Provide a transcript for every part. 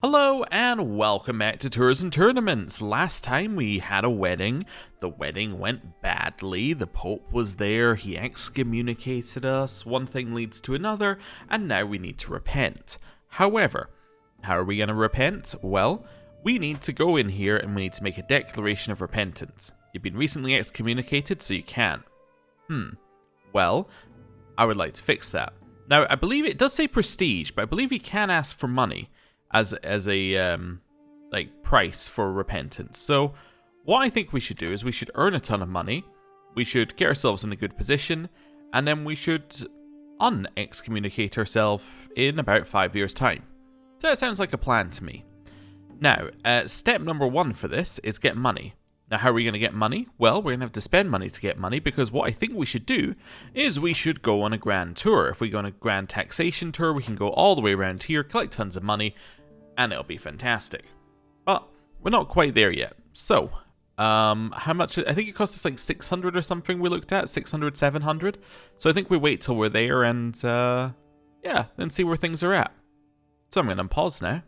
Hello and welcome back to Tours and Tournaments. Last time we had a wedding. The wedding went badly. The Pope was there. He excommunicated us. One thing leads to another, and now we need to repent. However, how are we going to repent? Well, we need to go in here and we need to make a declaration of repentance. You've been recently excommunicated, so you can't. Well, I would like to fix that. Now, I believe it does say prestige, but I believe you can ask for money as a price for repentance. So what I think we should do is we should earn a ton of money, we should get ourselves in a good position, and then we should un-excommunicate ourselves in about 5 years' time. So that sounds like a plan to me. Now, step number one for this is get money. Now, how are we going to get money? Well, we're going to have to spend money to get money, because what I think we should do is we should go on a grand tour. If we go on a grand taxation tour, we can go all the way around here, collect tons of money, and it'll be fantastic. But we're not quite there yet. So, how much? I think it cost us like 600 or something we looked at, 600, 700. So I think we wait till we're there and, then see where things are at. So I'm going to pause now,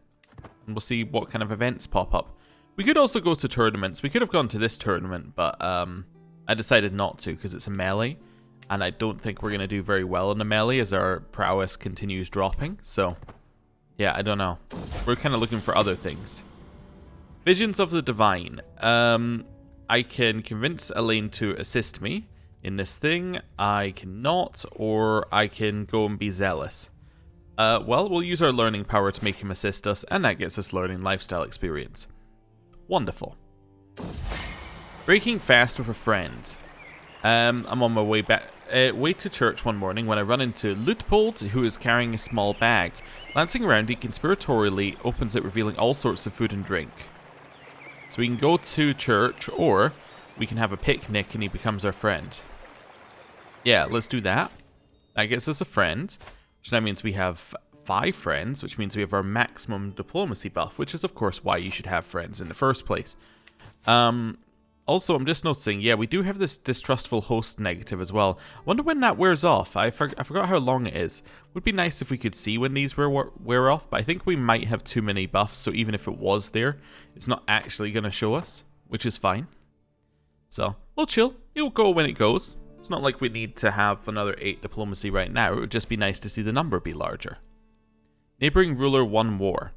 and we'll see what kind of events pop up. We could also go to tournaments. We could have gone to this tournament, but I decided not to because it's a melee, and I don't think we're going to do very well in the melee as our prowess continues dropping. So, yeah, I don't know. We're kind of looking for other things. Visions of the Divine. I can convince Elaine to assist me in this thing. I cannot, or I can go and be zealous. Well, we'll use our learning power to make him assist us, and that gets us learning lifestyle experience. Wonderful. Breaking fast with a friend. I'm on my way to church one morning when I run into Luitpold, who is carrying a small bag. Glancing around, he conspiratorially opens it, revealing all sorts of food and drink. So we can go to church, or we can have a picnic and he becomes our friend. Yeah, let's do that. That gets us a friend, which now means we have 5 friends, which means we have our maximum diplomacy buff, which is of course why you should have friends in the first place. Also, I'm just noticing, yeah, we do have this distrustful host negative as well. I wonder when that wears off. I forgot how long it is. Would be nice if we could see when these wear off, but I think we might have too many buffs, so even if it was there, it's not actually going to show us, which is fine. So, we'll chill. It'll go when it goes. It's not like we need to have another 8 diplomacy right now. It would just be nice to see the number be larger. Neighbouring ruler won war.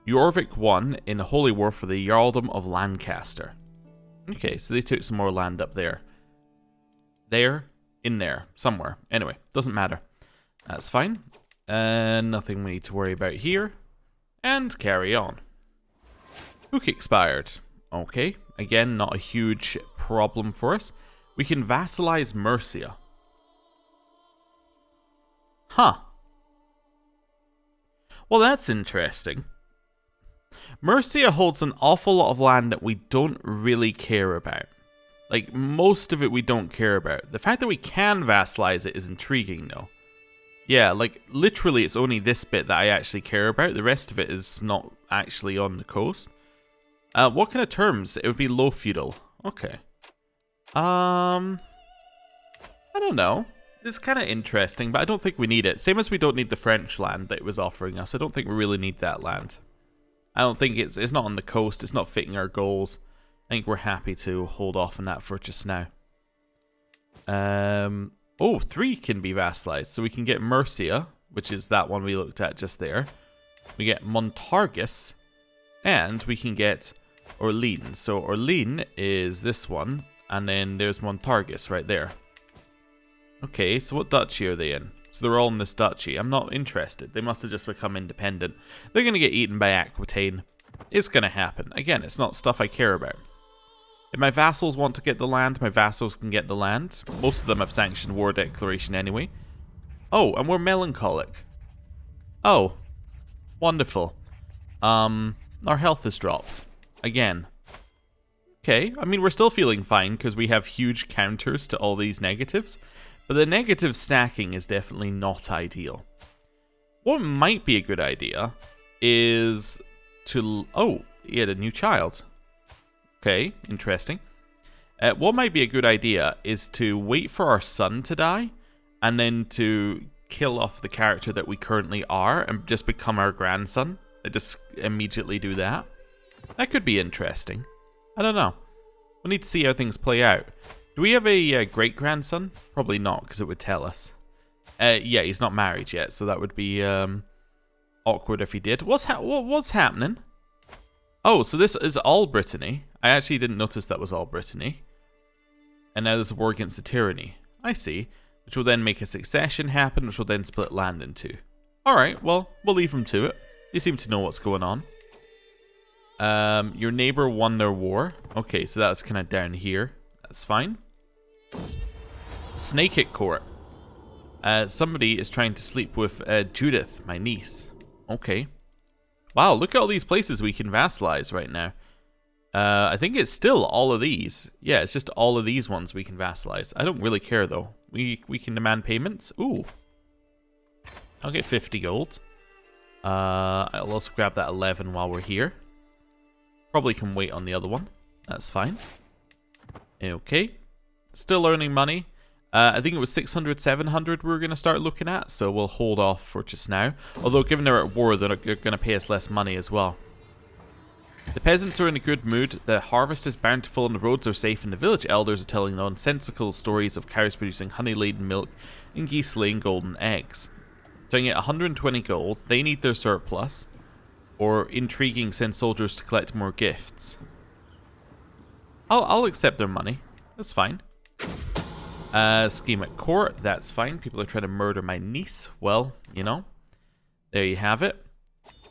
Jorvik won in a holy war for the Jarldom of Lancaster. Okay, so they took some more land up there. There? In there. Somewhere. Anyway, doesn't matter. That's fine. Nothing we need to worry about here. And carry on. Book expired. Okay, again, not a huge problem for us. We can vassalize Mercia. Huh. Well, that's interesting. Mercia holds an awful lot of land that we don't really care about. Like, most of it we don't care about. The fact that we can vassalize it is intriguing, though. Yeah, like, literally it's only this bit that I actually care about. The rest of it is not actually on the coast. What kind of terms? It would be low feudal. Okay. I don't know. It's kind of interesting, but I don't think we need it. Same as we don't need the French land that it was offering us. I don't think we really need that land. I don't think it's not on the coast. It's not fitting our goals. I think we're happy to hold off on that for just now. 3 can be vassalized. So we can get Mercia, which is that one we looked at just there. We get Montargis, and we can get Orleans. So Orleans is this one, and then there's Montargis right there. Okay, so what duchy are they in? So they're all in this duchy. I'm not interested. They must have just become independent. They're going to get eaten by Aquitaine. It's going to happen. Again, it's not stuff I care about. If my vassals want to get the land, my vassals can get the land. Most of them have sanctioned war declaration anyway. Oh, and we're melancholic. Oh, wonderful. Our health has dropped. Again. Okay, I mean, we're still feeling fine because we have huge counters to all these negatives. But the negative stacking is definitely not ideal. What might be a good idea is to... Oh, he had a new child. Okay, interesting. What might be a good idea is to wait for our son to die, and then to kill off the character that we currently are and just become our grandson. I just immediately do that. That could be interesting. I don't know. We'll need to see how things play out. Do we have a great-grandson? Probably not, because it would tell us. Yeah, he's not married yet, so that would be awkward if he did. What's happening? Oh, so this is all Brittany. I actually didn't notice that was all Brittany. And now there's a war against the tyranny. I see. Which will then make a succession happen, which will then split land in two. Alright, well, we'll leave them to it. They seem to know what's going on. Your neighbor won their war. Okay, so that's kind of down here. That's fine. Snake at court. Somebody is trying to sleep with Judith, my niece. Okay. Wow, look at all these places we can vassalize right now. I think it's still all of these. Yeah, it's just all of these ones we can vassalize. I don't really care, though. We can demand payments. Ooh. I'll get 50 gold. I'll also grab that 11 while we're here. Probably can wait on the other one. That's fine. Okay. Still earning money. I think it was 600, 700 we were going to start looking at, so we'll hold off for just now. Although, given they're at war, they're going to pay us less money as well. The peasants are in a good mood. The harvest is bountiful and the roads are safe, and the village elders are telling nonsensical stories of cows producing honey-laden milk and geese laying golden eggs. So I get 120 gold. They need their surplus. Or intriguing, send soldiers to collect more gifts. I'll accept their money. That's fine. Scheme at court. That's fine. People are trying to murder my niece. Well, you know. There you have it.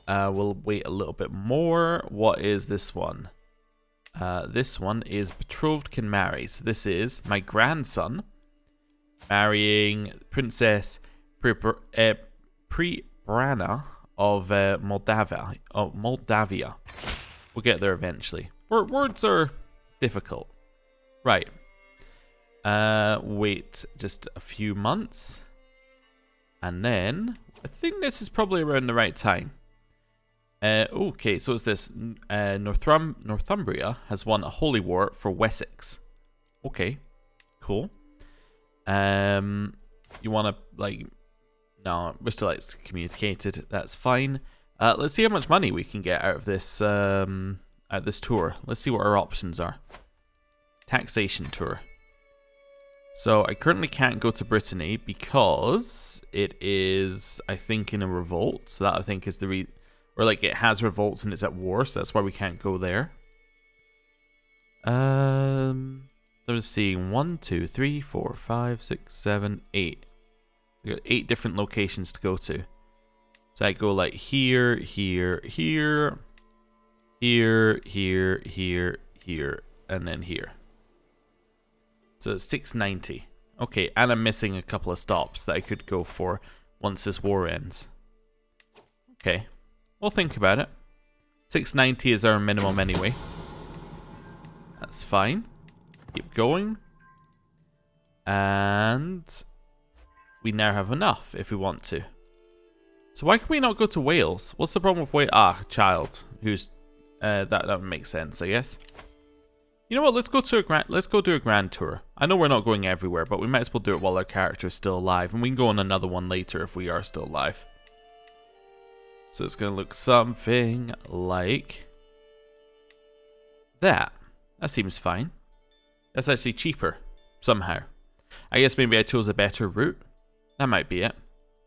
We'll wait a little bit more. What is this one? This one is betrothed can marry. So this is my grandson marrying Princess Prebrana of Moldavia. We'll get there eventually. Words are difficult. Right. Wait just a few months. And then I think this is probably around the right time. Okay, so it's this. Northumbria has won a holy war for Wessex. Okay, cool. You want to, like... No, we're still excommunicated. That's fine. Let's see how much money we can get out of this tour. Let's see what our options are. Taxation tour. So I currently can't go to Brittany because it is, I think, in a revolt. So that I think is the or like it has revolts and it's at war. So that's why we can't go there. Let's see. 1, 2, 3, 4, 5, 6, 7, 8. We got 8 different locations to go to. So I go like here, here, here, here, here, here, here, and then here. So it's 690. Okay, and I'm missing a couple of stops that I could go for once this war ends. Okay, we'll think about it. 690 is our minimum anyway. That's fine. Keep going. And we now have enough if we want to. So why can we not go to Wales? What's the problem with Wales? Ah, child. Who's that would make sense, I guess. You know what? Let's go do a grand tour. I know we're not going everywhere, but we might as well do it while our character is still alive, and we can go on another one later if we are still alive. So it's gonna look something like that. That seems fine. That's actually cheaper somehow. I guess maybe I chose a better route. That might be it.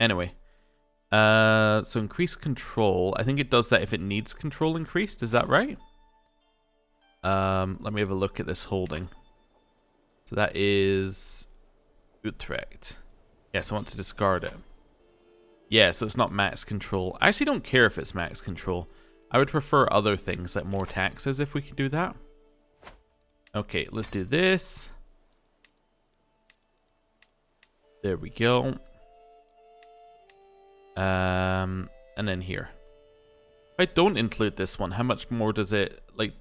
Anyway. So increase control. I think it does that if it needs control increased. Is that right? Let me have a look at this holding. So that is Utrecht. Yes, I want to discard it. Yeah, so it's not max control. I actually don't care if it's max control. I would prefer other things like more taxes if we could do that. Okay, let's do this. There we go. And then here. If I don't include this one, how much more does it, like...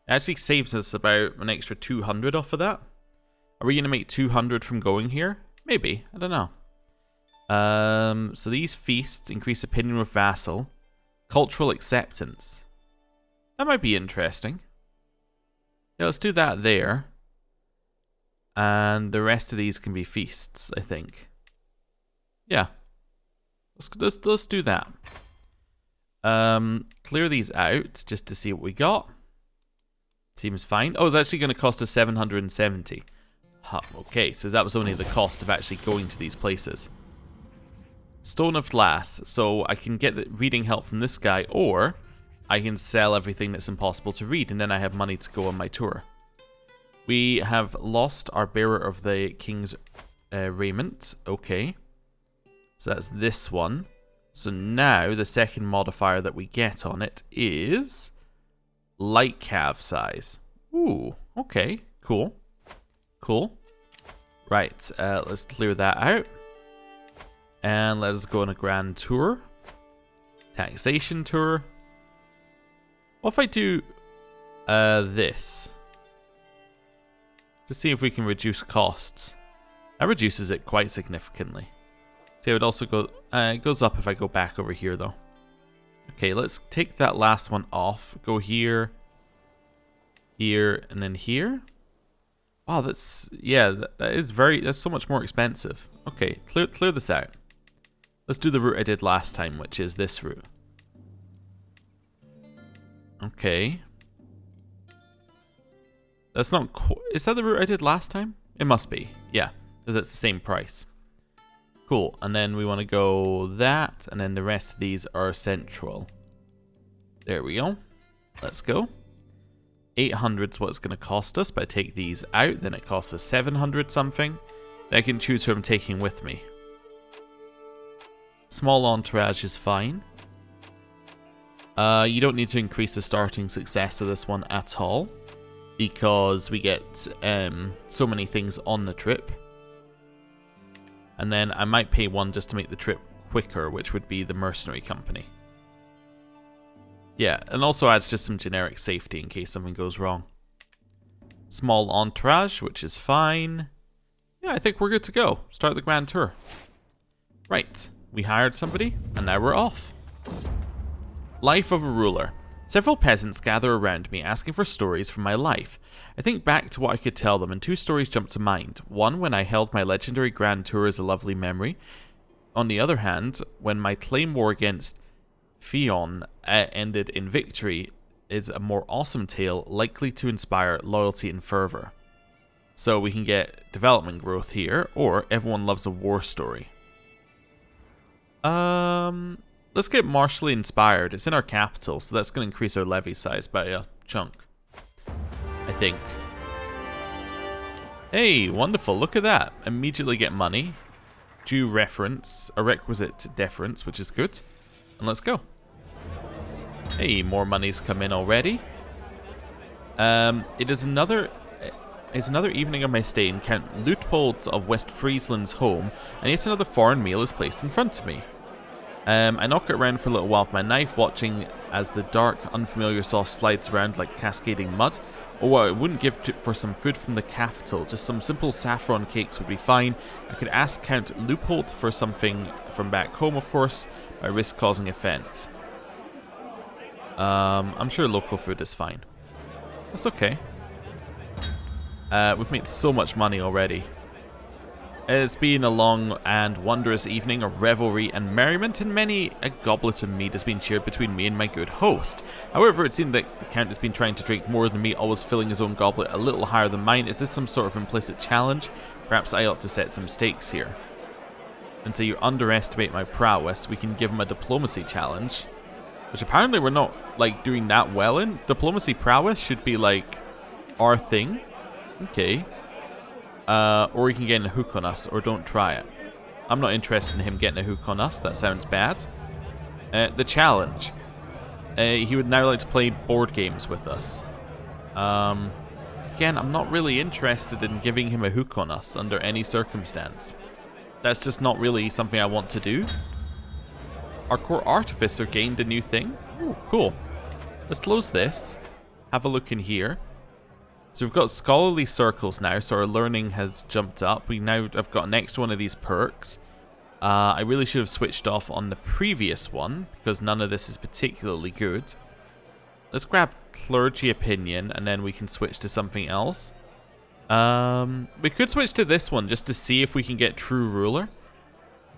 It actually saves us about an extra 200 off of that. Are we going to make 200 from going here? Maybe. I don't know. So these feasts increase opinion with vassal. Cultural acceptance. That might be interesting. Yeah, let's do that there. And the rest of these can be feasts, I think. Yeah. Let's do that. Clear these out just to see what we got. Seems fine. Oh, it's actually going to cost us 770. Huh, okay, so that was only the cost of actually going to these places. Stone of Glass. So I can get the reading help from this guy, or I can sell everything that's impossible to read, and then I have money to go on my tour. We have lost our bearer of the king's raiment. Okay. So that's this one. So now the second modifier that we get on it is light calf size. Ooh, okay, cool. Cool. Right, let's clear that out. And let us go on a grand tour. Taxation tour. What if I do this? To see if we can reduce costs. That reduces it quite significantly. See, it would also go... it goes up if I go back over here, though. Okay, let's take that last one off. Go here, here, and then here. Wow, that's... Yeah, that is very... That's so much more expensive. Okay, clear this out. Let's do the route I did last time, which is this route. Okay. That's not... Is that the route I did last time? It must be. Yeah, because it's the same price. Cool, and then we want to go that, and then the rest of these are central. There we go. Let's go. 800 is what it's going to cost us, but I take these out, then it costs us 700 something. Then I can choose who I'm taking with me. Small entourage is fine. You don't need to increase the starting success of this one at all, because we get so many things on the trip. And then I might pay one just to make the trip quicker, which would be the mercenary company. Yeah, and also adds just some generic safety in case something goes wrong. Small entourage, which is fine. Yeah, I think we're good to go. Start the grand tour. Right, we hired somebody, and now we're off. Life of a ruler. Several peasants gather around me asking for stories from my life. I think back to what I could tell them, and two stories jump to mind. One, when I held my legendary grand tour, is a lovely memory. On the other hand, when my claim war against Fion ended in victory, is a more awesome tale likely to inspire loyalty and fervor. So we can get development growth here, or everyone loves a war story. Let's get martially inspired. It's in our capital, so that's going to increase our levy size by a chunk, I think. Hey, wonderful. Look at that. Immediately get money. Due reference, a requisite deference, which is good. And let's go. Hey, more money's come in already. It's another evening of my stay in Count Luitpold's of West Friesland's home, and yet another foreign meal is placed in front of me. I knock it around for a little while with my knife, watching as the dark, unfamiliar sauce slides around like cascading mud. Or what I wouldn't give for some food from the capital, just some simple saffron cakes would be fine. I could ask Count Luitpold for something from back home, of course, but I risk causing offense. I'm sure local food is fine. That's okay. We've made so much money already. It's been a long and wondrous evening of revelry and merriment, and many a goblet of mead has been shared between me and my good host. However, it seems that the Count has been trying to drink more than me, always filling his own goblet a little higher than mine. Is this some sort of implicit challenge? Perhaps I ought to set some stakes here. And so you underestimate my prowess. We can give him a diplomacy challenge, which apparently we're not, like, doing that well in. Diplomacy prowess should be, like, our thing. Okay. Or he can get a hook on us, or don't try it. I'm not interested in him getting a hook on us. That sounds bad. The challenge. He would now like to play board games with us. Again, I'm not really interested in giving him a hook on us under any circumstance. That's just not really something I want to do. Our core artificer gained a new thing. Ooh, cool. Let's close this. Have a look in here. So we've got scholarly circles now, so our learning has jumped up. We now have got an extra one of these perks. I really should have switched off on the previous one, because none of this is particularly good. Let's grab clergy opinion, and then we can switch to something else. We could switch to this one, just to see if we can get true ruler.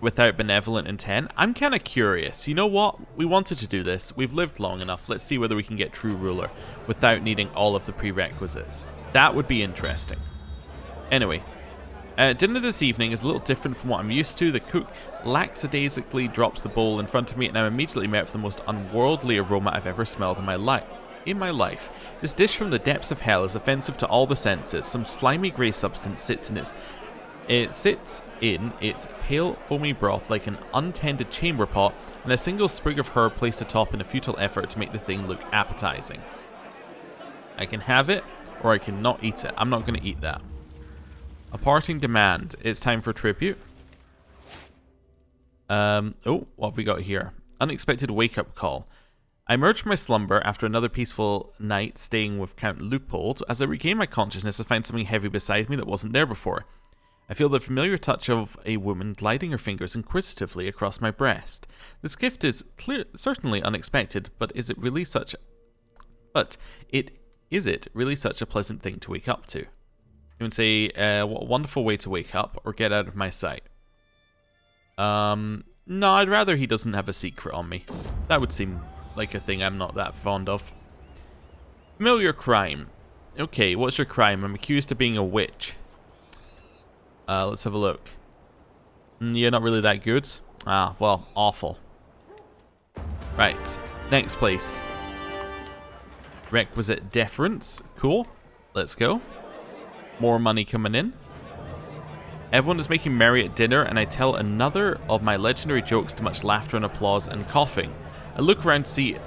without benevolent intent. I'm kind of curious. You know what? We wanted to do this. We've lived long enough. Let's see whether we can get true ruler without needing all of the prerequisites. That would be interesting. Anyway, dinner this evening is a little different from what I'm used to. The cook lackadaisically drops the bowl in front of me, and I'm immediately met with the most unworldly aroma I've ever smelled in my life. This dish from the depths of hell is offensive to all the senses. Some slimy grey substance sits in its pale foamy broth like an untended chamber pot, and a single sprig of herb placed atop in a futile effort to make the thing look appetizing. I can have it, or I cannot eat it. I'm not going to eat that. A parting demand. It's time for tribute. Oh, what have we got here? Unexpected wake-up call. I emerged from my slumber after another peaceful night staying with Count Leupold. As I regain my consciousness, I find something heavy beside me that wasn't there before. I feel the familiar touch of a woman gliding her fingers inquisitively across my breast. This gift is certainly unexpected, but is it really such a pleasant thing to wake up to? You would say, what a wonderful way to wake up, or get out of my sight. No, I'd rather he doesn't have a secret on me. That would seem like a thing I'm not that fond of. Familiar crime. Okay, what's your crime? I'm accused of being a witch. Let's have a look. You're not really that good? Ah, well, awful. Right, next place. Requisite deference. Cool. Let's go. More money coming in. Everyone is making merry at dinner, and I tell another of my legendary jokes to much laughter and applause and coughing. I look around to see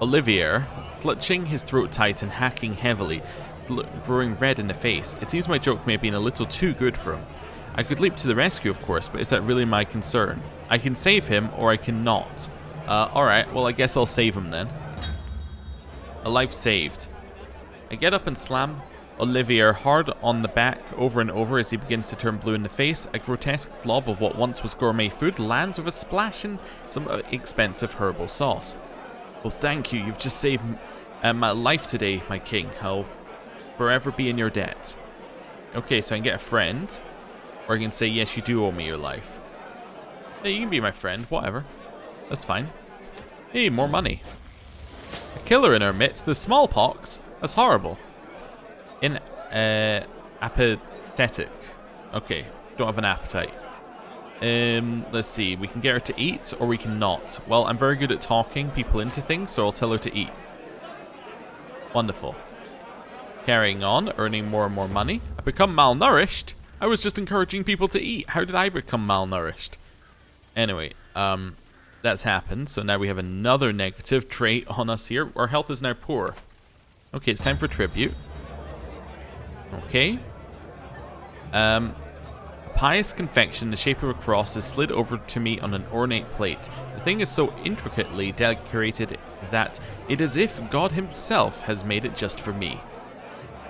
Olivier clutching his throat tight and hacking heavily, growing red in the face. It seems my joke may have been a little too good for him. I could leap to the rescue, of course, but is that really my concern? I can save him, or I cannot. Alright, well I guess I'll save him then. A life saved. I get up and slam Olivier hard on the back over and over as he begins to turn blue in the face. A grotesque glob of what once was gourmet food lands with a splash in some expensive herbal sauce. Oh, thank you. You've just saved my life today, my king. I'll forever be in your debt. Okay, so I can get a friend. Or I can say, yes, you do owe me your life. Hey, you can be my friend. Whatever. That's fine. Hey, more money. A killer in our midst. The smallpox. That's horrible. In apathetic. Okay, don't have an appetite. Let's see. We can get her to eat, or we can not. Well, I'm very good at talking people into things, so I'll tell her to eat. Wonderful. Carrying on, earning more and more money. I become malnourished. I was just encouraging people to eat. How did I become malnourished? Anyway, that's happened. So now we have another negative trait on us here. Our health is now poor. Okay, it's time for tribute. Okay. A pious confection, the shape of a cross, is slid over to me on an ornate plate. The thing is so intricately decorated that it is as if God himself has made it just for me.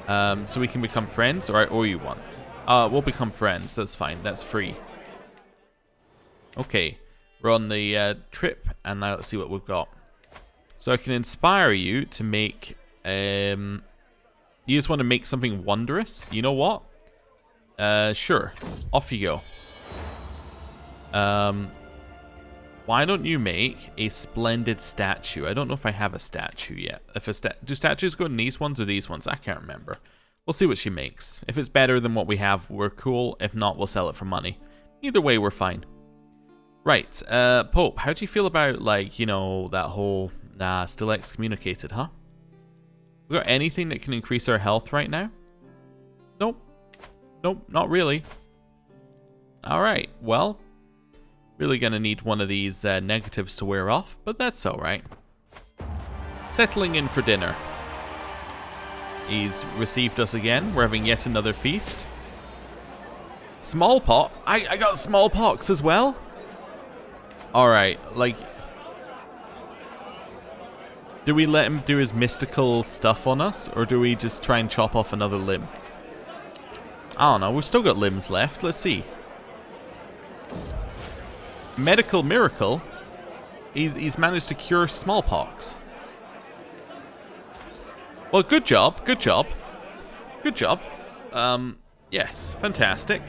So we can become friends, or I owe you one. We'll become friends. That's fine. That's free. Okay. We're on the trip, and now let's see what we've got. So I can inspire you to make... you just want to make something wondrous? You know what? Sure. Off you go. Why don't you make a splendid statue? I don't know if I have a statue yet. Do statues go in these ones or these ones? I can't remember. We'll see what she makes. If it's better than what we have, we're cool. If not, we'll sell it for money. Either way, we're fine. Right. Pope, how do you feel about, like, you know, that whole... Nah, still excommunicated, huh? We got anything that can increase our health right now? Nope. Nope, not really. Alright, well. Really gonna need one of these negatives to wear off, but that's alright. Settling in for dinner. He's received us again. We're having yet another feast. Smallpox? I got smallpox as well? Alright, like... Do we let him do his mystical stuff on us, or do we just try and chop off another limb? I don't know, we've still got limbs left. Let's see. Medical miracle? He's managed to cure smallpox. Well, good job, good job. Good job. Yes, fantastic.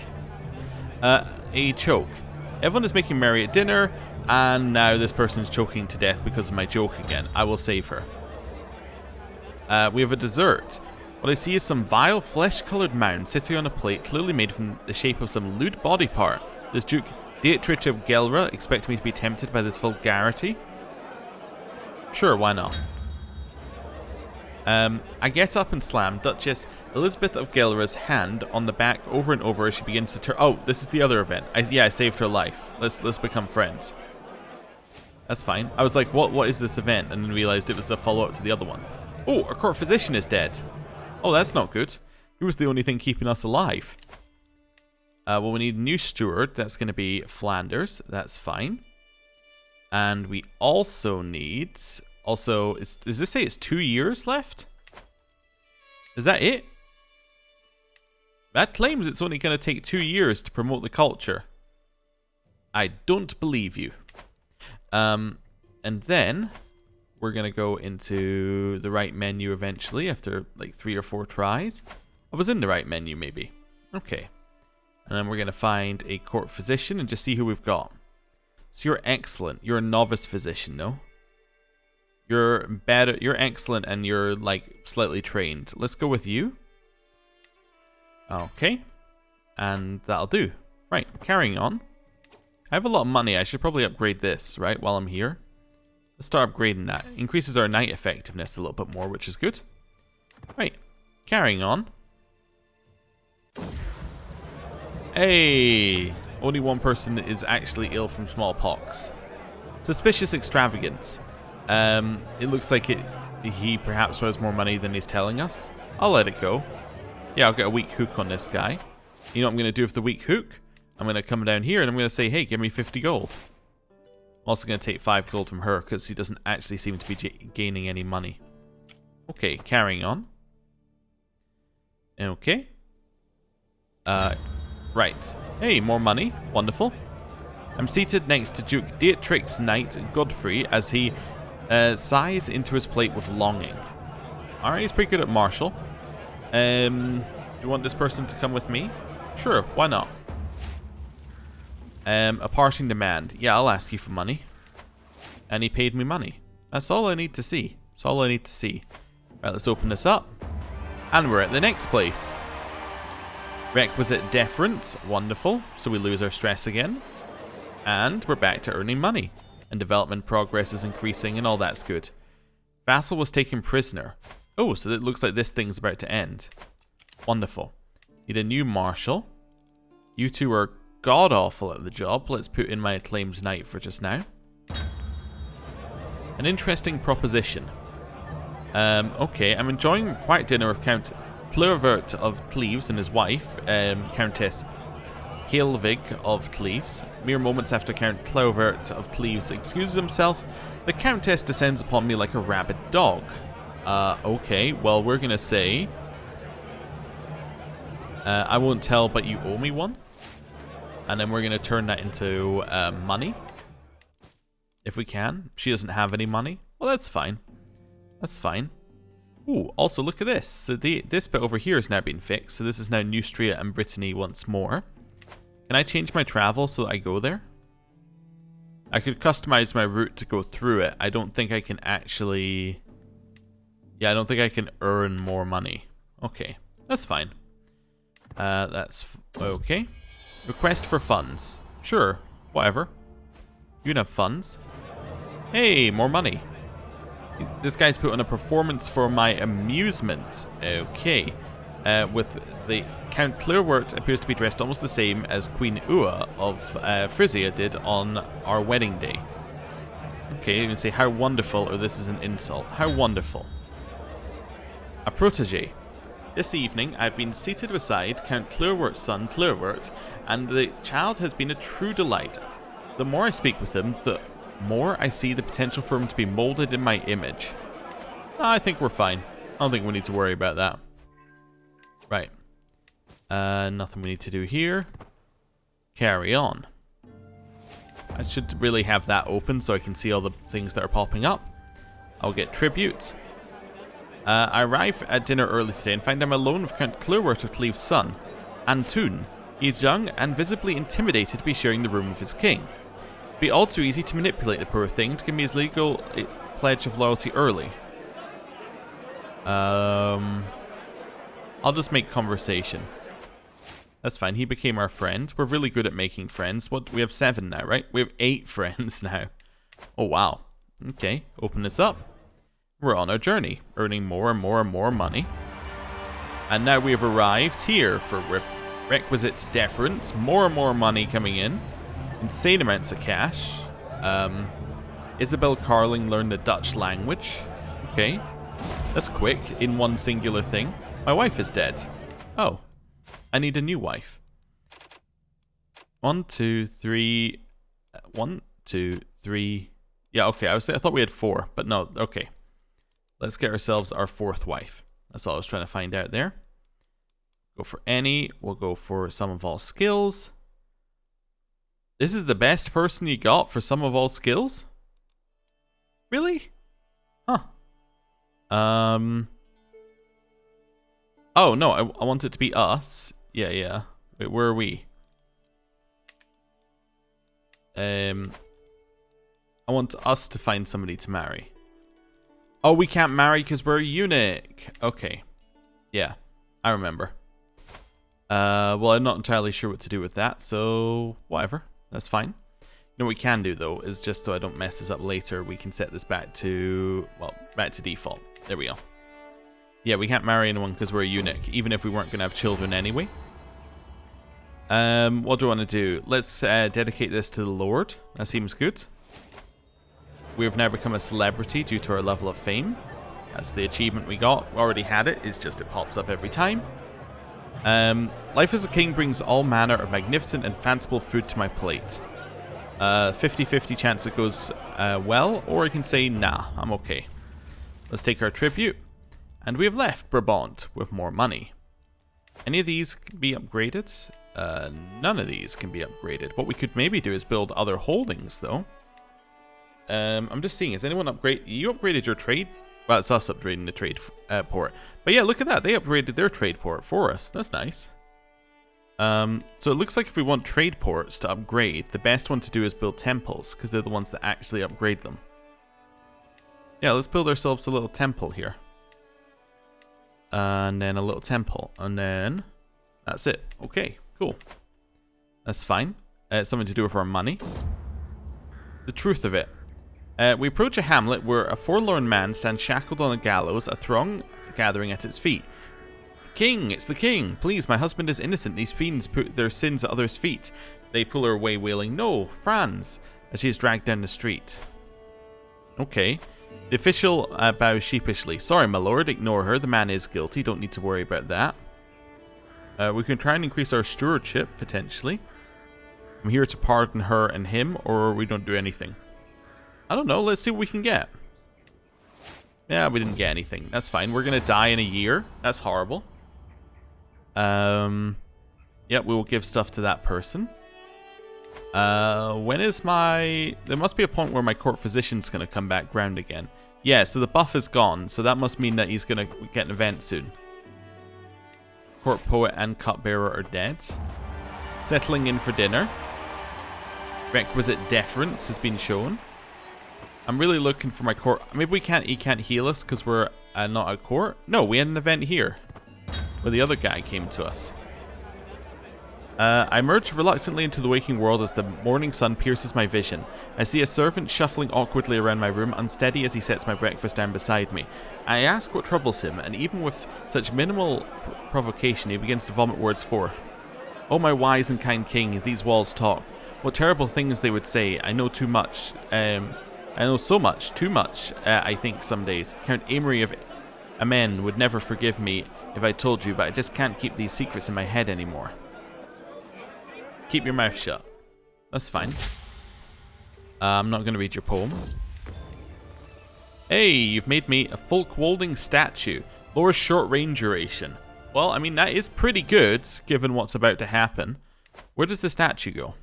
A choke. Everyone is making merry at dinner, and now this person's choking to death because of my joke again. I will save her. We have a dessert. What I see is some vile flesh-coloured mound sitting on a plate clearly made from the shape of some lewd body part. Does Duke Dietrich of Gelra expect me to be tempted by this vulgarity? Sure, why not? I get up and slam Duchess Elizabeth of Gelra's hand on the back over and over as she begins to turn. Oh, this is the other event. I saved her life. Let's become friends. That's fine. I was like, what is this event? And then realized it was a follow-up to the other one. Oh, our court physician is dead. Oh, that's not good. He was the only thing keeping us alive. Well, we need a new steward. That's going to be Flanders. That's fine. And we also need... Also, does this say it's 2 years left? Is that it? That claims it's only going to take 2 years to promote the culture. I don't believe you. And then we're going to go into the right menu eventually after like 3 or 4 tries. I was in the right menu maybe. Okay. And then we're going to find a court physician and just see who we've got. So you're excellent. You're a novice physician, no? You're better. You're excellent and you're like slightly trained. Let's go with you. Okay. And that'll do. Right, carrying on. I have a lot of money. I should probably upgrade this, right, while I'm here. Let's start upgrading that. Increases our knight effectiveness a little bit more, which is good. Right, carrying on. Hey! Only one person is actually ill from smallpox. Suspicious extravagance. It looks like he perhaps has more money than he's telling us. I'll let it go. Yeah, I'll get a weak hook on this guy. You know what I'm going to do with the weak hook? I'm going to come down here and I'm going to say, hey, give me 50 gold. I'm also going to take 5 gold from her because he doesn't actually seem to be gaining any money. Okay, carrying on. Okay. Right. Hey, more money. Wonderful. I'm seated next to Duke Dietrich's knight, Godfrey, as he sighs into his plate with longing. Alright, he's pretty good at martial. You want this person to come with me? Sure, why not? A parting demand. Yeah, I'll ask you for money. And he paid me money. That's all I need to see. That's all I need to see. Right, let's open this up. And we're at the next place. Requisite deference. Wonderful. So we lose our stress again. And we're back to earning money. And development progress is increasing and all that's good. Vassal was taken prisoner. Oh, so it looks like this thing's about to end. Wonderful. Need a new marshal. You two are god-awful at the job. Let's put in my acclaimed knight for just now. An interesting proposition. Okay, I'm enjoying a quiet dinner with Count Clervert of Cleves and his wife, Countess Helvig of Cleves. Mere moments after Count Clervert of Cleves excuses himself, the Countess descends upon me like a rabid dog. Okay, well, we're gonna say... I won't tell, but you owe me one. And then we're going to turn that into money. If we can. She doesn't have any money. Well, that's fine. That's fine. Ooh, also look at this. So this bit over here has now been fixed. So this is now Neustria and Brittany once more. Can I change my travel so that I go there? I could customize my route to go through it. I don't think I can actually... Yeah, I don't think I can earn more money. Okay, that's fine. That's okay. Request for funds. Sure, whatever. You can have funds. Hey, more money. This guy's put on a performance for my amusement. Okay. With the Count Clerwort appears to be dressed almost the same as Queen Ua of Frisia did on our wedding day. Okay, you can say how wonderful, or this is an insult. How wonderful. A protege. This evening, I've been seated beside Count Clerwort's son, Clerwort, and the child has been a true delight. The more I speak with him, the more I see the potential for him to be molded in my image. I think we're fine. I don't think we need to worry about that. Right. Nothing we need to do here. Carry on. I should really have that open so I can see all the things that are popping up. I'll get tribute. I arrive at dinner early today and find I'm alone with Count Clerwort of Cleves' son, Antoon. He is young and visibly intimidated to be sharing the room with his king. It'd be all too easy to manipulate the poor thing to give me his legal pledge of loyalty early. I'll just make conversation. That's fine. He became our friend. We're really good at making friends. What? We have 7 now, right? We have 8 friends now. Oh, wow. Okay, open this up. We're on our journey, earning more and more and more money. And now we have arrived here for requisite deference. More and more money coming in. Insane amounts of cash. Isabel Carling learned the Dutch language. Okay. That's quick, in one singular thing. My wife is dead. Oh. I need a new wife. 1, 2, 3. 1, 2, 3. Yeah, okay. I thought we had 4, but no. Okay. Let's get ourselves our 4th wife. That's all I was trying to find out there. Go for any. We'll go for some of all skills. This is the best person you got for some of all skills? Really? Huh. Oh, no. I want it to be us. Yeah. Wait, where are we? I want us to find somebody to marry. Oh, we can't marry because we're a eunuch. Okay. Yeah, I remember. Well, I'm not entirely sure what to do with that, so whatever. That's fine. You know what we can do, though, is just so I don't mess this up later, we can set this back to, well, back to default. There we go. Yeah, we can't marry anyone because we're a eunuch, even if we weren't going to have children anyway. What do I want to do? Let's dedicate this to the Lord. That seems good. We have now become a celebrity due to our level of fame. That's the achievement we got. We already had it. It's just it pops up every time. Life as a king brings all manner of magnificent and fanciful food to my plate. 50-50 chance it goes well, or I can say, nah, I'm okay. Let's take our tribute. And we have left Brabant with more money. Any of these can be upgraded? None of these can be upgraded. What we could maybe do is build other holdings, though. I'm just seeing, has anyone upgraded? You upgraded your trade? Well, it's us upgrading the trade port. But yeah, look at that. They upgraded their trade port for us. That's nice. So it looks like if we want trade ports to upgrade, the best one to do is build temples, because they're the ones that actually upgrade them. Yeah, let's build ourselves a little temple here. And then a little temple. And then that's it. Okay, cool. That's fine. It's something to do with our money. The truth of it. We approach a hamlet where a forlorn man stands shackled on a gallows, a throng gathering at its feet. King, it's the king. Please, my husband is innocent. These fiends put their sins at others' feet. They pull her away wailing, no, Franz, as she is dragged down the street. Okay. The official bows sheepishly. Sorry, my lord, ignore her. The man is guilty. Don't need to worry about that. We can try and increase our stewardship, potentially. I'm here to pardon her and him, or we don't do anything. I don't know. Let's see what we can get. Yeah, we didn't get anything. That's fine. We're going to die in a year. That's horrible. Yeah, we will give stuff to that person. When is my... There must be a point where my court physician's going to come back round again. Yeah, so the buff is gone. So that must mean that he's going to get an event soon. Court poet and cupbearer are dead. Settling in for dinner. Requisite deference has been shown. I'm really looking for my court. Maybe he can't heal us because we're not at court. No, we had an event here where the other guy came to us. I emerge reluctantly into the waking world as the morning sun pierces my vision. I see a servant shuffling awkwardly around my room, unsteady as he sets my breakfast down beside me. I ask what troubles him, and even with such minimal provocation, he begins to vomit words forth. Oh, my wise and kind king, these walls talk. What terrible things they would say. I know too much. I know so much, too much, I think some days. Count Amory of Amen would never forgive me if I told you, but I just can't keep these secrets in my head anymore. Keep your mouth shut. That's fine. I'm not going to read your poem. Hey, you've made me a Folkwolding statue. Lowers short range duration. Well, I mean, that is pretty good, given what's about to happen. Where does the statue go?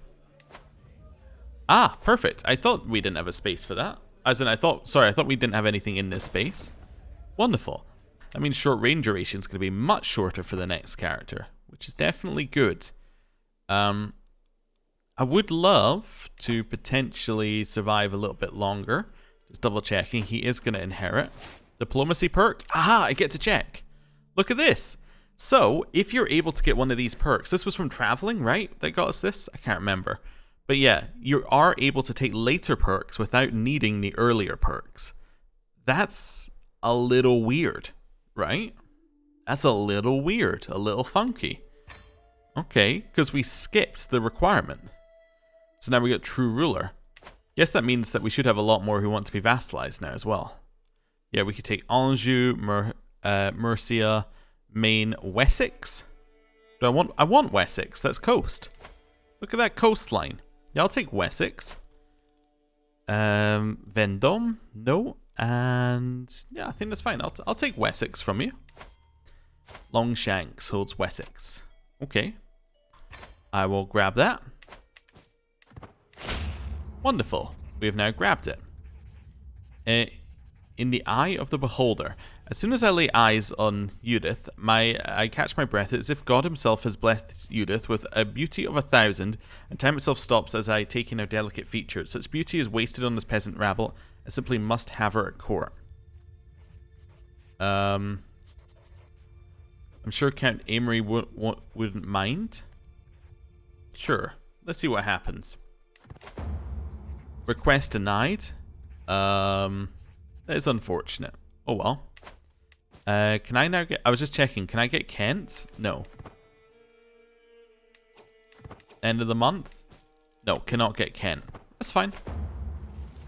Ah, perfect. I thought we didn't have a space for that. As in, I thought we didn't have anything in this space. Wonderful. That means short range duration is going to be much shorter for the next character, which is definitely good. I would love to potentially survive a little bit longer. Just double checking. He is going to inherit. Diplomacy perk. Aha, I get to check. Look at this. So, if you're able to get one of these perks, this was from traveling, right? That got us this? I can't remember. But yeah, you are able to take later perks without needing the earlier perks. That's a little weird, right? That's a little weird, a little funky. Okay, because we skipped the requirement. So now we got true ruler. Guess that means that we should have a lot more who want to be vassalized now as well. Yeah, we could take Anjou, Mercia, Maine, Wessex. I want Wessex. That's coast. Look at that coastline. Yeah, I'll take Wessex. Vendôme, no, and yeah, I think that's fine. I'll take Wessex from you. Longshanks holds Wessex. Okay, I will grab that. Wonderful. We have now grabbed it. In the eye of the beholder. As soon as I lay eyes on Judith, I catch my breath as if God himself has blessed Judith with a beauty of 1,000, and time itself stops as I take in her delicate features. Such beauty is wasted on this peasant rabble. I simply must have her at court. I'm sure Count Amory wouldn't mind. Sure. Let's see what happens. Request denied. That is unfortunate. Oh well. Can I now get... I was just checking. Can I get Kent? No. End of the month? No, cannot get Kent. That's fine.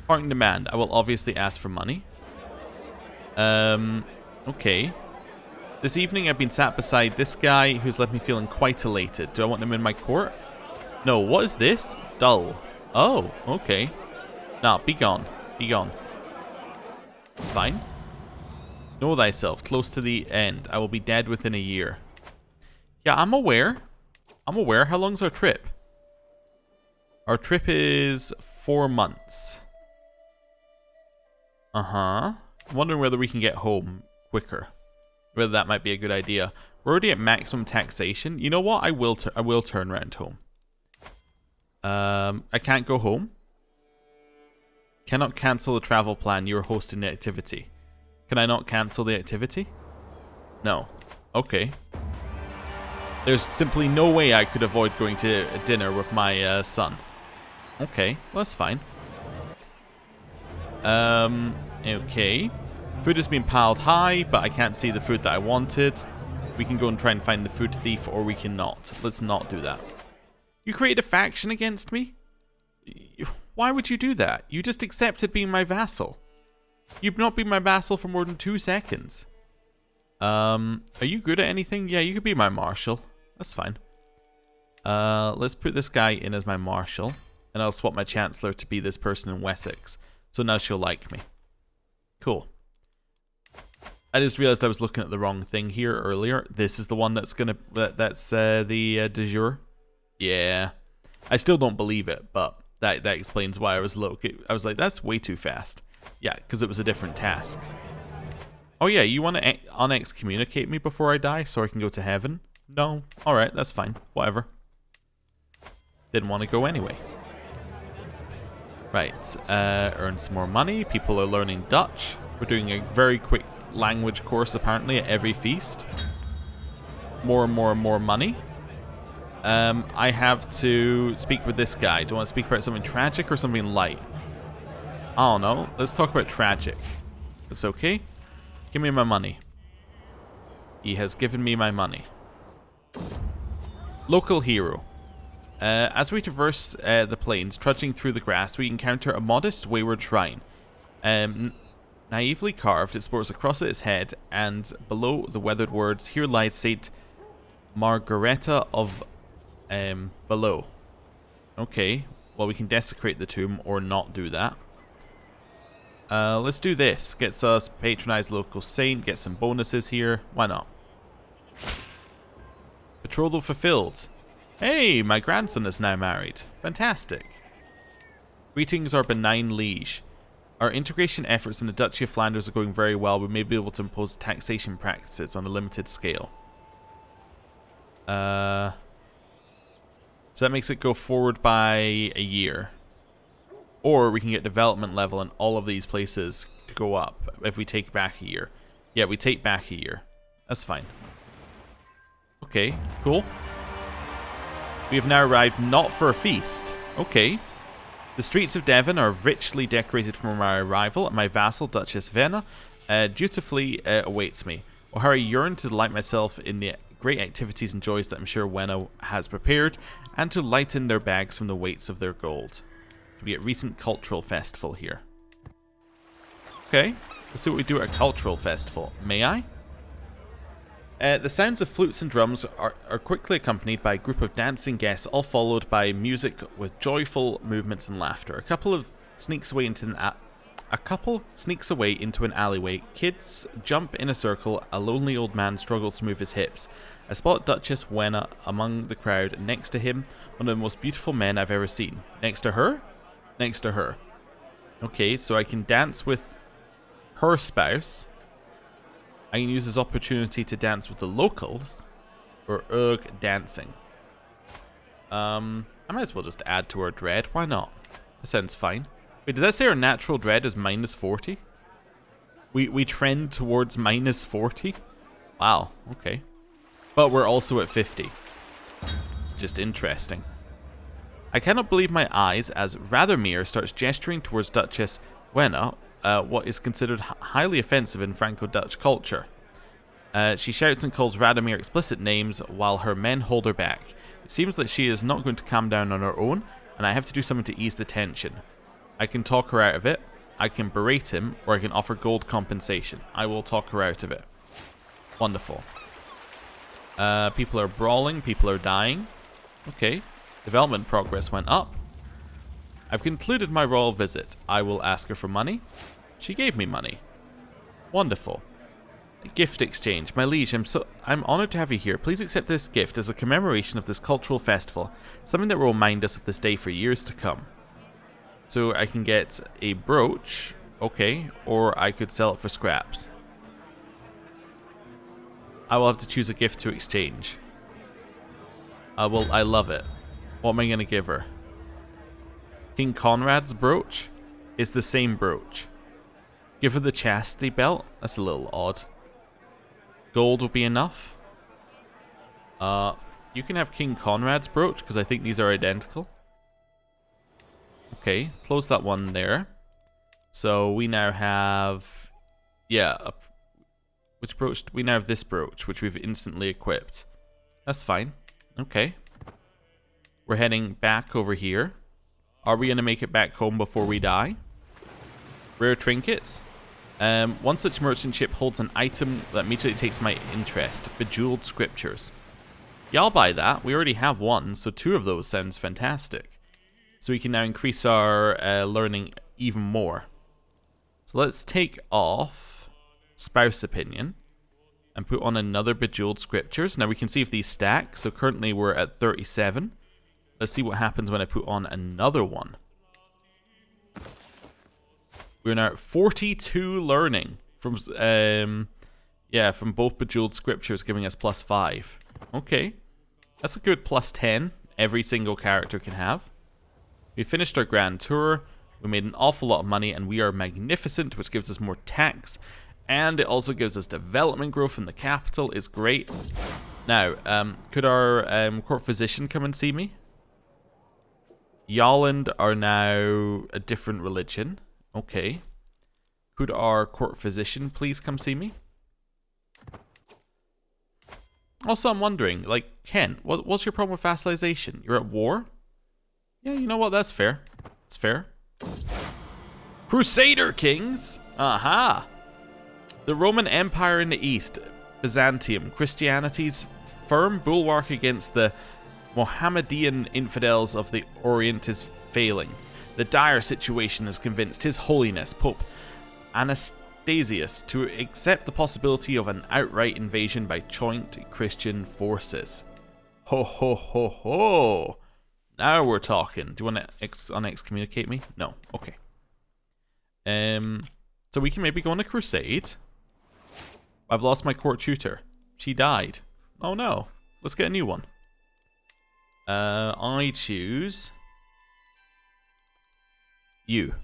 Parting demand. I will obviously ask for money. Okay. This evening I've been sat beside this guy who's left me feeling quite elated. Do I want him in my court? No, what is this? Dull. Oh, okay. Nah, be gone. Be gone. It's fine. Know thyself, close to the end. I will be dead within a year. Yeah, I'm aware. I'm aware. How long's our trip? Our trip is 4 months. I'm wondering whether we can get home quicker. Whether that might be a good idea. We're already at maximum taxation. You know what? I will turn around home. I can't go home. Cannot cancel the travel plan. You are hosting the activity. Can I not cancel the activity? No. Okay. There's simply no way I could avoid going to a dinner with my son. Okay, well, that's fine. Okay. Food has been piled high, but I can't see the food that I wanted. We can go and try and find the food thief, or we cannot. Let's not do that. You created a faction against me? Why would you do that? You just accepted being my vassal. You've not been my vassal for more than 2 seconds. Are you good at anything? Yeah, you could be my marshal. That's fine. Let's put this guy in as my marshal. And I'll swap my chancellor to be this person in Wessex. So now she'll like me. Cool. I just realized I was looking at the wrong thing here earlier. This is the one that's gonna... That's the de jure. Yeah. I still don't believe it, but that explains why I was low. I was like, that's way too fast. Yeah, because it was a different task. Oh yeah, you want to unexcommunicate me before I die so I can go to heaven? No? Alright, that's fine. Whatever. Didn't want to go anyway. Right, earn some more money. People are learning Dutch. We're doing a very quick language course apparently at every feast. More and more and more money. I have to speak with this guy. Do I want to speak about something tragic or something light? I don't know. Let's talk about tragic. It's okay. Give me my money. He has given me my money. Local hero. As we traverse the plains, trudging through the grass, we encounter a modest, wayward shrine. Naively carved, it sports a cross at its head, and below the weathered words, here lies Saint Margareta of Below. Okay, well we can desecrate the tomb or not do that. Let's do this. Gets us patronize local saint, get some bonuses here. Why not? Betrothal fulfilled. Hey, my grandson is now married. Fantastic. Greetings, our benign liege. Our integration efforts in the Duchy of Flanders are going very well. We may be able to impose taxation practices on a limited scale. So that makes it go forward by a year. Or we can get development level in all of these places to go up if we take back a year. Yeah, we take back a year. That's fine. Okay, cool. We have now arrived not for a feast. Okay. The streets of Devon are richly decorated from my arrival, and my vassal, Duchess Venna, dutifully awaits me. Oh, how I yearn to delight myself in the great activities and joys that I'm sure Wenna has prepared, and to lighten their bags from the weights of their gold. We get recent cultural festival here. Okay, let's see what we do at a cultural festival. May I? The sounds of flutes and drums are quickly accompanied by a group of dancing guests, all followed by music with joyful movements and laughter. A couple sneaks away into an alleyway. Kids jump in a circle. A lonely old man struggles to move his hips. I spot Duchess Wenna among the crowd. Next to him, one of the most beautiful men I've ever seen. Next to her? Next to her. Okay, so I can dance with her spouse. I can use this opportunity to dance with the locals. Or dancing. I might as well just add to our dread. Why not? That sounds fine. Wait, does that say our natural dread is minus 40? We trend towards minus 40? Wow, okay. But we're also at 50. It's just interesting. I cannot believe my eyes as Radomir starts gesturing towards Duchess Wenna, what is considered highly offensive in Franco-Dutch culture. She shouts and calls Radomir explicit names while her men hold her back. It seems like she is not going to calm down on her own, and I have to do something to ease the tension. I can talk her out of it, I can berate him, or I can offer gold compensation. I will talk her out of it. Wonderful. People are brawling, people are dying. Okay. Development progress went up. I've concluded my royal visit. I will ask her for money. She gave me money. Wonderful. A gift exchange. My liege, I'm honored to have you here. Please accept this gift as a commemoration of this cultural festival. Something that will remind us of this day for years to come. So I can get a brooch. Okay. Or I could sell it for scraps. I will have to choose a gift to exchange. I love it. What am I going to give her? King Conrad's brooch is the same brooch. Give her the chastity belt? That's a little odd. Gold will be enough. You can have King Conrad's brooch because I think these are identical. Okay, close that one there. So we now have... Yeah, which brooch? We now have this brooch, which we've instantly equipped. That's fine. Okay. We're heading back over here. Are we going to make it back home before we die? Rare trinkets. One such merchant ship holds an item that immediately takes my interest. Bejeweled scriptures. Yeah, I'll buy that. We already have one, so 2 of those sounds fantastic. So we can now increase our learning even more. So let's take off spouse opinion and put on another bejeweled scriptures. Now we can see if these stack. So currently we're at 37. Let's see what happens when I put on another one. We're now at 42 learning from both bejeweled scriptures, giving us +5. Okay, that's a good +10 every single character can have. We finished our grand tour. We made an awful lot of money, and we are magnificent, which gives us more tax, and it also gives us development growth in the capital. It's great. Now, could our court physician come and see me? Holland are now a different religion. Okay. Could our court physician please come see me? Also, I'm wondering, like, Ken, what's your problem with vassalization? You're at war? Yeah, you know what? That's fair. It's fair. Crusader Kings? Aha! The Roman Empire in the East, Byzantium, Christianity's firm bulwark against the Mohammedan infidels of the Orient is failing. The dire situation has convinced His Holiness Pope Anastasius to accept the possibility of an outright invasion by joint Christian forces. Ho ho ho ho! Now we're talking. Do you want to unexcommunicate me? No. Okay. So we can maybe go on a crusade. I've lost my court tutor. She died. Oh no. Let's get a new one. I choose you,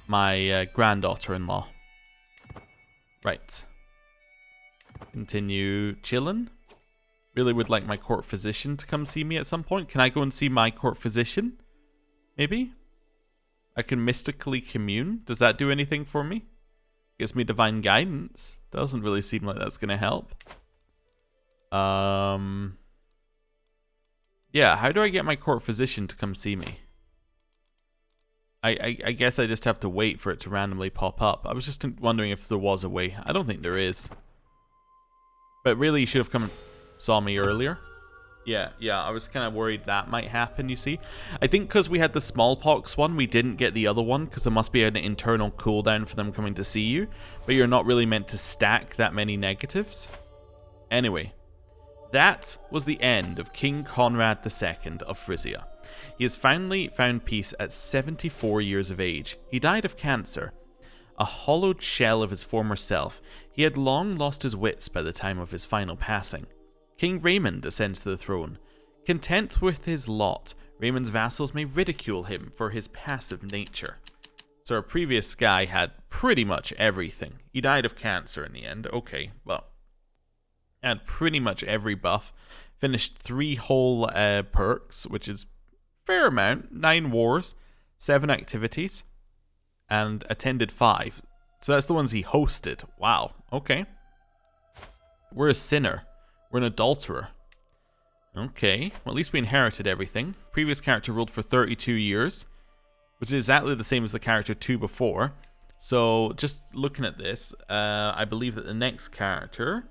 my granddaughter-in-law. Right. Continue chilling. Really would like my court physician to come see me at some point. Can I go and see my court physician? Maybe? I can mystically commune. Does that do anything for me? Gives me divine guidance. Doesn't really seem like that's going to help. Yeah, how do I get my court physician to come see me? I guess I just have to wait for it to randomly pop up. I was just wondering if there was a way. I don't think there is. But really, you should have come and saw me earlier. Yeah, I was kind of worried that might happen, you see. I think because we had the smallpox one, we didn't get the other one, because there must be an internal cooldown for them coming to see you. But you're not really meant to stack that many negatives. Anyway, that was the end of King Conrad II of Frisia. He has finally found peace at 74 years of age. He died of cancer. A hollowed shell of his former self, he had long lost his wits by the time of his final passing. King Raymond ascends to the throne. Content with his lot, Raymond's vassals may ridicule him for his passive nature. So our previous guy had pretty much everything. He died of cancer in the end, okay, well, had pretty much every buff. Finished 3 whole perks, which is fair amount. 9 wars, 7 activities, and attended 5. So that's the ones he hosted. Wow, okay. We're a sinner. We're an adulterer. Okay, well at least we inherited everything. Previous character ruled for 32 years, which is exactly the same as the character 2 before. So just looking at this, I believe that the next character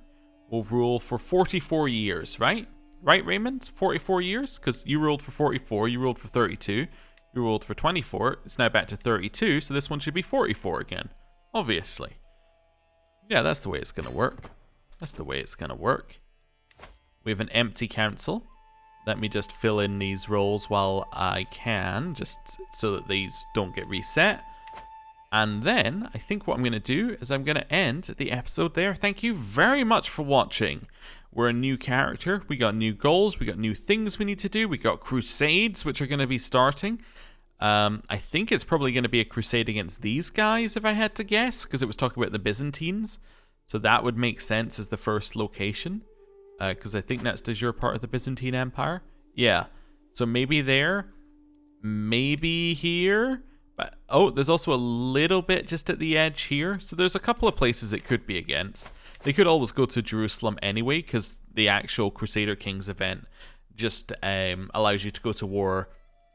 will rule for 44 years, right? Right, Raymond? 44 years? Because you ruled for 44, you ruled for 32, you ruled for 24, it's now back to 32, so this one should be 44 again. Obviously. Yeah, that's the way it's going to work. That's the way it's going to work. We have an empty council. Let me just fill in these roles while I can, just so that these don't get reset. And then, I think what I'm going to do is I'm going to end the episode there. Thank you very much for watching. We're a new character. We got new goals. We got new things we need to do. We got crusades, which are going to be starting. I think it's probably going to be a crusade against these guys, if I had to guess, because it was talking about the Byzantines. So that would make sense as the first location, because I think that's de jure part of the Byzantine Empire. Yeah, so maybe there, maybe here. But, oh, there's also a little bit just at the edge here. So there's a couple of places it could be against. They could always go to Jerusalem anyway, because the actual Crusader Kings event just allows you to go to war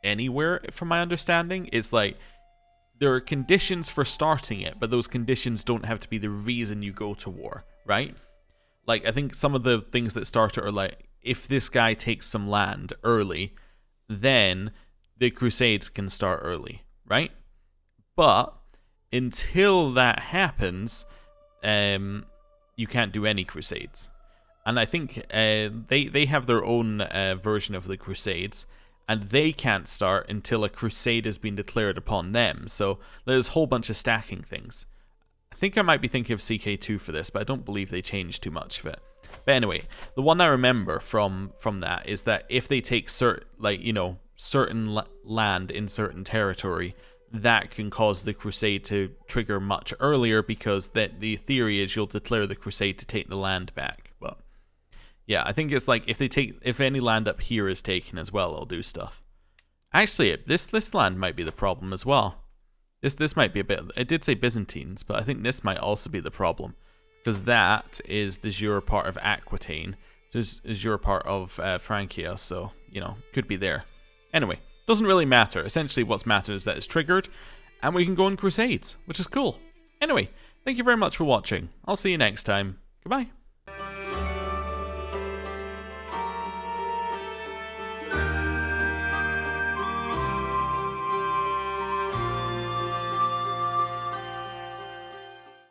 anywhere, from my understanding. It's like, there are conditions for starting it, but those conditions don't have to be the reason you go to war, right? Like, I think some of the things that start it are like, if this guy takes some land early, then the crusades can start early, right? But until that happens, you can't do any crusades. And I think they have their own version of the crusades, and they can't start until a crusade has been declared upon them. So there's a whole bunch of stacking things. I think I might be thinking of CK2 for this, but I don't believe they changed too much of it. But anyway, the one I remember from that is that if they take certain land in certain territory, that can cause the crusade to trigger much earlier, because the theory is you'll declare the crusade to take the land back. But yeah, I think it's like if any land up here is taken as well, it'll do stuff. Actually, this land might be the problem as well. This might be a bit. It did say Byzantines, but I think this might also be the problem, because that is de jure part of Aquitaine, de jure part of Francia. So could be there. Anyway, doesn't really matter. Essentially, what matters is that it's triggered, and we can go on crusades, which is cool. Anyway, thank you very much for watching. I'll see you next time. Goodbye.